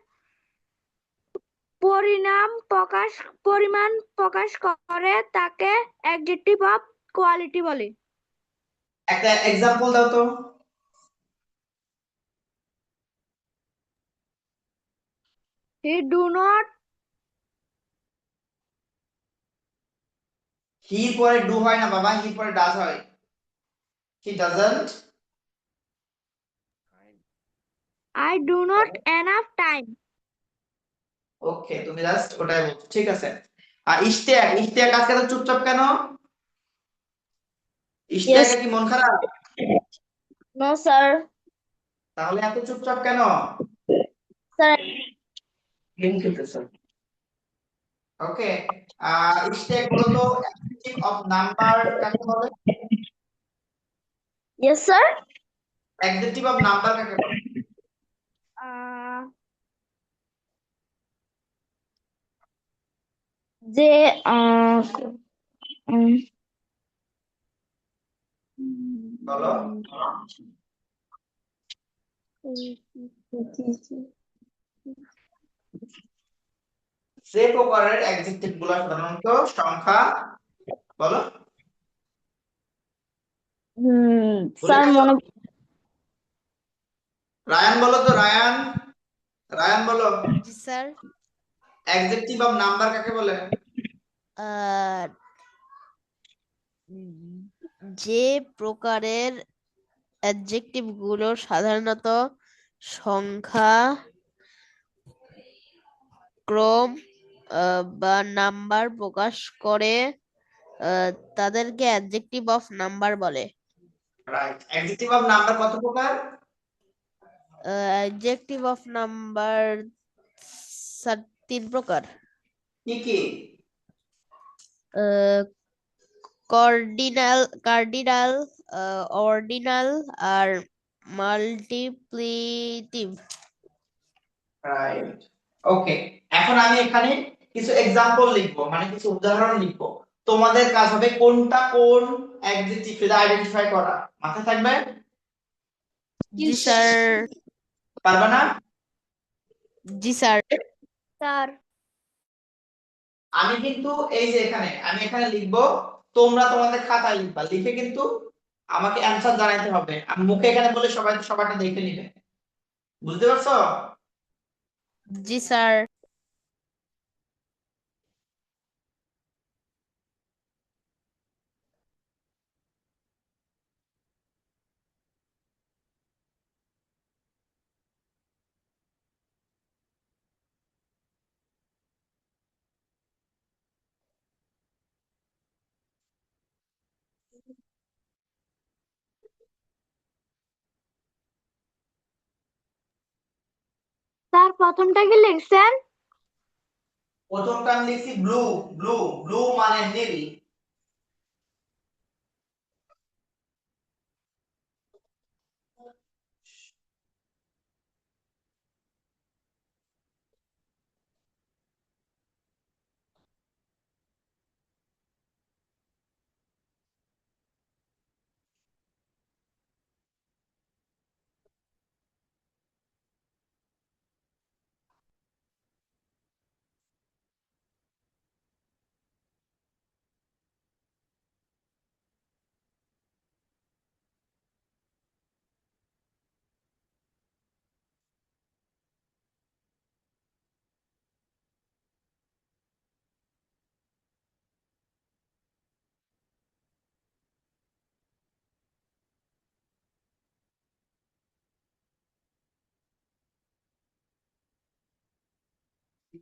পরিমাণ প্রকাশ করে তাকে অ্যাডজেক্টিভ অফ কোয়ালিটি বলে। একটা এক্সাম্পল দাও তো। He do not. হির পরে ডু হয় না বাবা, হির পরে ডাজ হয়। He doesn't. I do not enough time. Okay, তুমি জাস্ট ওটাই বলছো, ঠিক আছে। আর ইশতিয়াক, ইশতিয়াক আজকে তো চুপচাপ কেন? Yes, ইশতিয়াকের কি মন খারাপ? no, sir. তাহলে এত চুপচাপ কেন? Sir, গেম খেলতেছ। ওকে, ইশতিয়াক বলো তো অ্যাডজেক্টিভ অফ নাম্বার কাকে বলে? yes, sir. Adjective of number কাকে বলে? যে বলো। যে প্রকারের অ্যাডজেক্টিভ গুলো সাধারণত সংখ্যা, বলো। ভুলে স্যার গেছো? মনে রায়ান বলো তো, রায়ান, রায়ান বলো জি স্যার। অ্যাডজেক্টিভ অফ নাম্বার কাকে বলে? আহ যে প্রকারের অ্যাডজেক্টিভ গুলো সাধারণত সংখ্যা, ক্রম বা নাম্বার প্রকাশ করে তাদেরকে অ্যাডজেক্টিভ অফ নাম্বার বলে। রাইট। অ্যাডজেক্টিভ অফ নাম্বার কত প্রকার? অ্যাডজেক্টিভ অফ নাম্বার 3 প্রকার। কি কি? কার্ডিনাল, অর্ডিনাল আর মাল্টিপ্লিটিভ। রাইট। ওকে, এখন আমি এখানে কিছু এক্সাম্পল লিখবো, মানে কিছু উদাহরণ লিখবো। তোমাদের কাজ হবে কোনটা কোন অ্যাডজেক্টিভ সেটা আইডেন্টিফাই করা। মাথায় থাকবে? জি স্যার। পারবে না? জি স্যার। স্যার। আমি কিন্তু এই যে এখানে আমি এখানে লিখবো, তোমরা তোমাদের খাতায় লিখবা, লিখে কিন্তু আমাকে অ্যানসার জানাইতে হবে। আমি মুখে এখানে বলে সবাই সবাইটা দেখে নিবে। বুঝতে পারছো? জি স্যার। স্যার প্রথমটা কি লিখছেন? প্রথমটা আমি লিখছি ব্লু, ব্লু, ব্লু মানে নীল। স্যার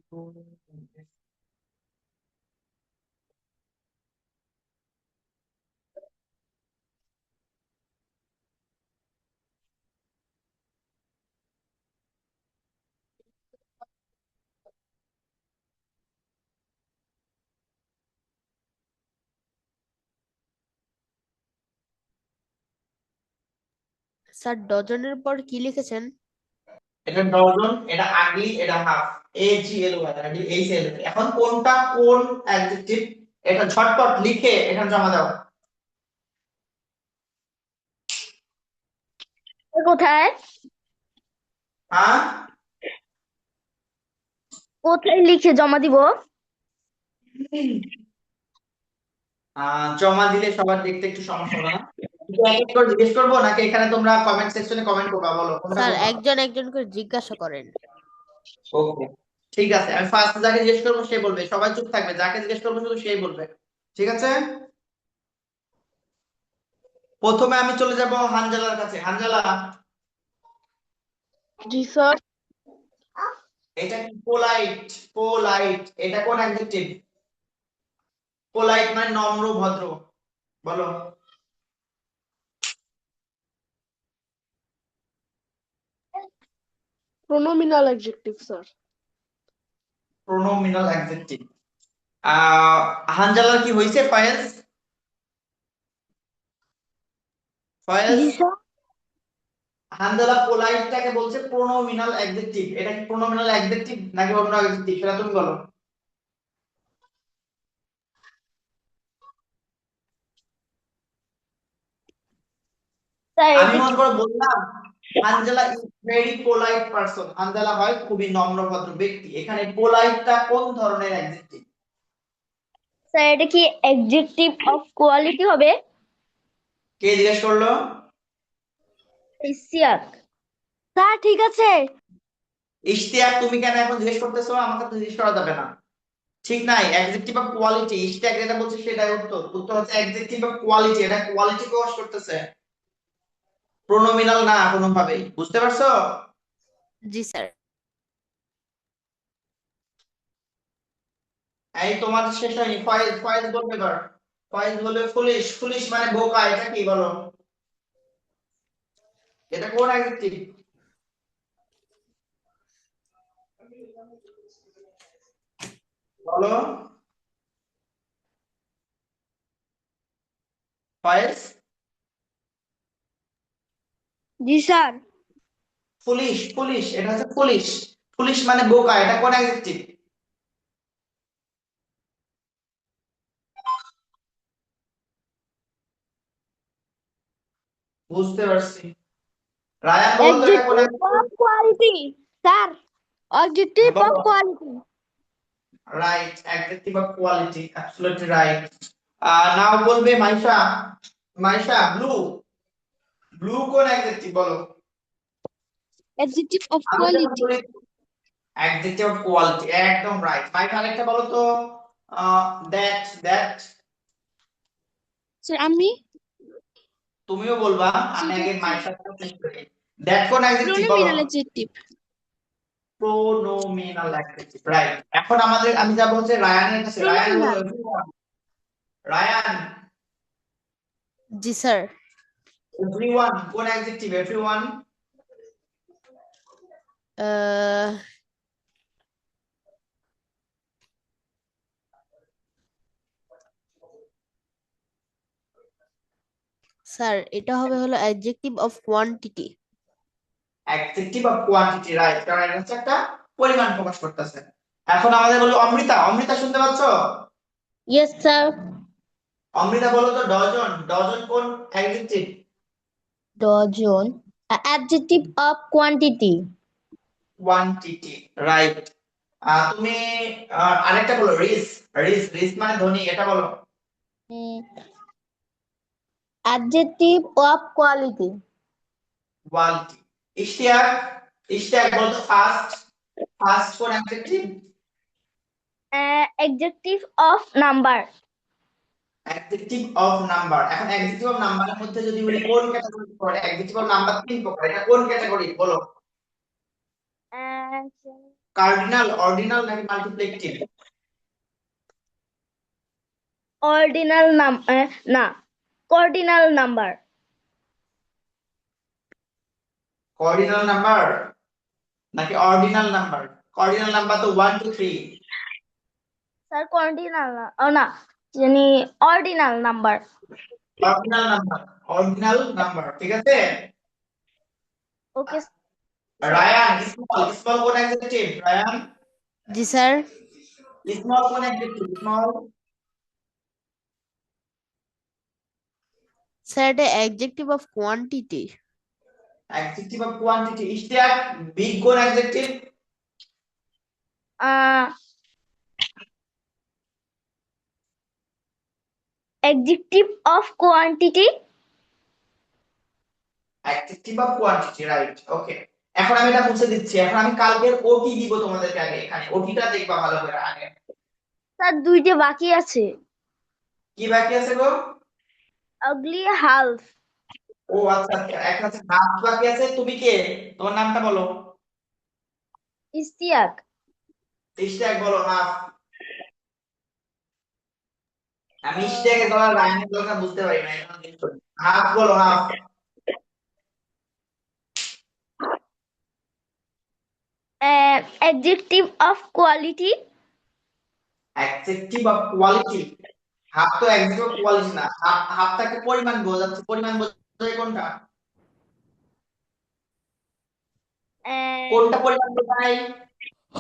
ডজনের পর কি লিখেছেন? এটা ডজন, এটা আগলি, এটা হাফ। AGLY এখন কোনটা কোন অ্যাডজেক্টিভ, এটা ঝটপট লিখে এখানে জমা দাও। কোথায় হ্যাঁ, কোথায় লিখে জমা দিব? জমা দিলে সবার দেখতে একটু সমস্যা হবে না? একটু এক এক করে জিজ্ঞেস করবো নাকি এখানে তোমরা কমেন্ট সেকশনে কমেন্ট করবা, বলো কোনটা স্যার করবা? একজন একজন করে জিজ্ঞাসা করেন। ওকে, ঠিক আছে, আমি ফার্স্ট যাকে জিজ্ঞেস করবো সে বলবে, সবাই চুপ থাকবে, যাকে জিজ্ঞেস করবো শুধু সেই বলবে, ঠিক আছে? প্রথমে আমি চলে যাব হানজালার কাছে। হানজালা, জি স্যার। এটা কি পোলাইট? পোলাইট এটা কোন অ্যাডজেক্টিভ? পোলাইট মানে নম্র ভদ্র, বলো। Pronominal adjective sir. Pronominal adjective. হানজালার কি হইছে? ফয়েজ, ফয়েজ, জি স্যার। হানজালা পোলাইটটাকে বলছে প্রোনোমিনাল অ্যাডজেক্টিভ, এটা কি প্রোনোমিনাল অ্যাডজেক্টিভ নাকি অন্য অ্যাডজেক্টিভ সেটা তুমি বলো। স্যার আমি এটা মনে করে বললাম Hanzala is very polite person, Hanzala হয় খুবই নম্র ভদ্র ব্যক্তি, এখানে পোলাইটটা কোন ধরনের অ্যাডজেক্টিভ? স্যার এটা কি অ্যাডজেক্টিভ অফ কোয়ালিটি হবে? কে জিজ্ঞেস করলো? ইসিয়াক। স্যার ঠিক আছে। ইশতিয়াক, তুমি কেন এখন জিজ্ঞেস করতেছো? আমাকে তো জিজ্ঞেস করা যাবে না, ঠিক নাই। অ্যাডজেক্টিভ অফ কোয়ালিটি, ইশতিয়াক যেটা বলছে সেটাই উত্তর। উত্তর হচ্ছে অ্যাডজেক্টিভ অফ কোয়ালিটি, এটা কোয়ালিটি প্রকাশ করতেছে, প্রোনোমিনাল না কোনোভাবেই, বুঝতে পারছো? জি স্যার। এই তোমার শেষ হয়নি, ফয়েজ, ফয়েজ বলবে এবার। ফয়েজ বলবে ফুলিশ। ফুলিশ মানে বোকা, এটা কি বলো? এটা কোন অ্যাডজেক্টিভ? বলো ফয়েজ। জি স্যার। ফুলিশ, ফুলিশ এটা হচ্ছে ফুলিশ। ফুলিশ মানে বোকা, এটা কোন অ্যাডজেক্টিভ? বুঝতে পারছি। রায়ান বলো তো এটা কোন adjective of quality sir. Adjective adjective? Of বলো। Quality. Right, adjective of quality, absolutely right. Now বলবে মাইশা। মাইশা, ব্লু। ব্লু কোন অ্যাডজেক্টিভ বলো? অ্যাডজেক্টিভ অফ আমি যখন কোয়ালিটি। বলি অ্যাডজেক্টিভ অফ কোয়ালিটি, একদম রাইট। মাইশা আরেকটা বলো তো, দ্যাট। দ্যাট স্যার আমি তুমিও বলবা, আমি সেটা আগে হচ্ছে মাইশার সাথে শেষ করি। দ্যাট কোন অ্যাডজেক্টিভ বলো? Pronominal adjective. Pronominal adjective, right. এখন আমি যাব হচ্ছে রায়ানের কাছে। রায়ান বলো। প্রোনোমিনাল। রায়ান, জি স্যার। এভরিওয়ান কোন অ্যাডজেক্টিভ? এভরিওয়ান। আহ স্যার এটা হবে হলো adjective of quantity. Adjective of quantity, right, কারণ এটা হচ্ছে একটা পরিমাণ প্রকাশ করতেছে। এখন আমাদের বলি অমৃতা। অমৃতা শুনতে পাচ্ছো? Yes sir. অমৃতা বলো তো ডজন। ডজন কোন adjective? Dozen adjective of quantity. Quantity, right. তুমি আরেকটা বলো, রিস। রিস, রিস মানে ধনী, এটা বলো। Adjective of quality. Quality. Ishtiaq. Ishtiaq বলো তো ফাস্ট। ফাস্ট কোন adjective? Adjective of number. Adjective of number. এখন অ্যাডজেক্টিভ অফ নাম্বারের মধ্যে যদি বলি কোন ক্যাটাগরি পড়ে? অ্যাডজেক্টিভ অফ নাম্বার তিন প্রকার, এটা কোন ক্যাটাগরি বলো? কার্ডিনাল, অর্ডিনাল নাকি মাল্টিপ্লেক্টিভ? অর্ডিনাল না, কর্ডিনাল নাম্বার। কর্ডিনাল নাম্বার নাকি অর্ডিনাল নাম্বার? কর্ডিনাল নাম্বার তো 1 2 3। স্যার কর্ডিনাল না, জানি ordinal number. Ordinal number, ordinal number, ঠিক আছে। ওকে রায়ান, স্মল, স্মল কোন অ্যাডজেক্টিভ? রায়ান, জি স্যার। স্মল কোন অ্যাডজেক্টিভ? স্মল স্যার এটা adjective of quantity. Adjective of quantity. Ishtiaq, big কোন adjective? Adjective of quantity. Adjective of quantity, right. Okay, এখন আমি এটা মুছে দিচ্ছি। এখন আমি কালকের ওটি দিব তোমাদেরকে। আগে এখানে ওটিটা দেখবা ভালো করে আগে। স্যার দুইটা বাকি আছে। কি বাকি আছে গো? আগলি হালফ। ও আচ্ছা আচ্ছা, একটা আছে হাফ বাকি আছে। তুমি কে? তোমার নামটা বলো। ইশতিয়াক। ইশতিয়াক বলো হাফ। আমি ইশতিয়াকের গলা লাইনের কথা বুঝতে পারি না, এখন জিজ্ঞেস করি। হাফ বলো, half. Adjective of quality. Adjective of quality. Half তো অ্যাডজেক্টিভ অফ কোয়ালিটি না। হাফ হাফটাকে পরিমাণ বোঝাচ্ছে। পরিমাণ বোঝায় কোনটা? কোনটা পরিমাণ বোঝায়?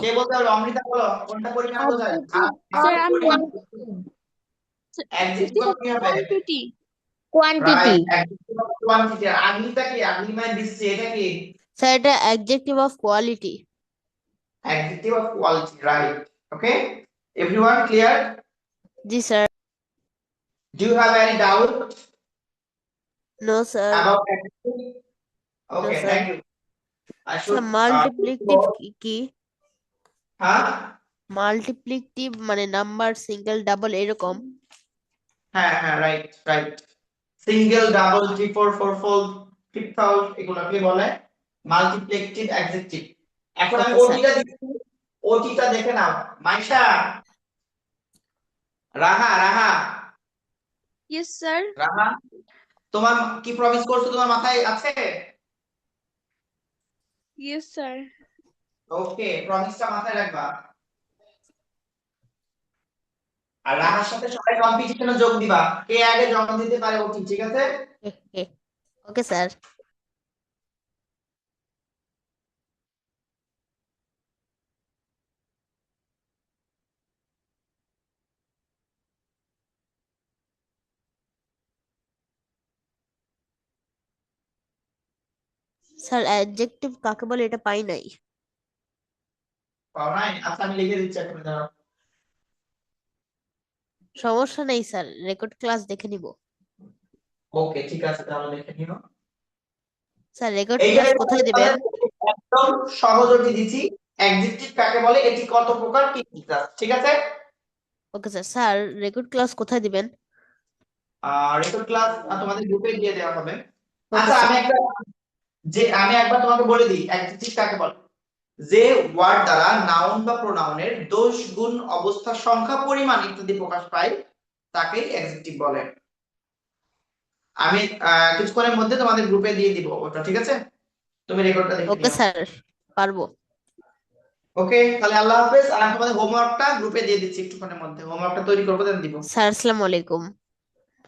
কে বলতে পারবে? অমৃতা বলো, কোনটা পরিমাণ বোঝায়? হাফ স্যার হাফ আমি পরিমাণ। অ্যাডজেক্টিভ অফ কি হবে? Quantity. Quantity. Right, adjective of quantity. আগলিটা কি? আগলি মানে দিচ্ছে, এটা কি? স্যার এটা adjective of quality. Adjective of quality, right? Okay, everyone clear? জি sir. Do you have any doubt no sir. about adjective? Okay, sir. thank you. I should sir multiplicative কি? হ্যাঁ মাল্টিপ্লিকেটিভ মানে number single double এরকম। হ্যাঁ হ্যাঁ, right right. Single, double, triple, fourfold, fivefold, এগুলোকে বলে multiplicative adjective. এখন আমি Okay, sir. ওটিটা দিচ্ছি, ওটিটা দেখে নাও। মাইশা, রাহা, রাহা, ইয়েস স্যার। রাহা, তোমার কি প্রমিস করছো তোমার মাথায় আছে? Yes sir. ওকে, প্রমিসটা মাথায় রাখবা। আর রাহার সাথে সবাই কম্পিটিশনে যোগ দিবা, কে আগে জমা দিতে পারে ওটি, ঠিক আছে? Okay sir. স্যার অ্যাডজেক্টিভ কাকে বলে এটা পাই নাই। পাও নাই? আচ্ছা আমি লিখে দিচ্ছি এখন, দাঁড়াও। সমস্যা নেই স্যার, রেকর্ড ক্লাস দেখে নিব। ওকে ঠিক আছে, তাহলে লিখে নিও। স্যার রেকর্ড এইটা ক্লাস কোথায় দিবেন? একদম সহজ ওটি দিছি। অ্যাডজেক্টিভ কাকে বলে, এটি কত প্রকার, কি কি ক্লাস, ঠিক আছে? Okay sir. Sir record class কোথায় দিবেন? আর রেকর্ড ক্লাস তোমাদের গ্রুপে দিয়ে দেওয়া হবে। ওকে আচ্ছা স্যার। আমি একবার তোমাকে বলে দিই অ্যাডজেক্টিভ কাকে বলে। যে ওয়ার্ড দ্বারা নাউন বা প্রোনাউনের দোষ, গুণ, অবস্থা, সংখ্যা, পরিমাণ ইত্যাদি প্রকাশ পায় তাকে অ্যাডজেক্টিভ বলে। আমি কিছুক্ষণের মধ্যে তোমাদের গ্রুপে দিয়ে দিব ওটা, ঠিক আছে? তুমি রেকর্ডটা দেখে ওকে নিও। স্যার, পারবো। ওকে, তাহলে আল্লাহ হাফেজ। আর আমি তোমাদের হোমওয়ার্কটা গ্রুপে দিয়ে দিচ্ছি একটুক্ষণের মধ্যে। হোমওয়ার্কটা তৈরি করবো, দেন দিব। স্যার আসসালামু আলাইকুম।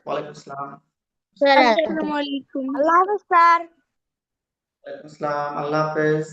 ওয়ালাইকুম আসসালাম। আসসালামু আলাইকুম। আল্লাহ হাফেজ স্যার। ওয়ালাইকুম আসসালাম, আল্লাহ হাফেজ।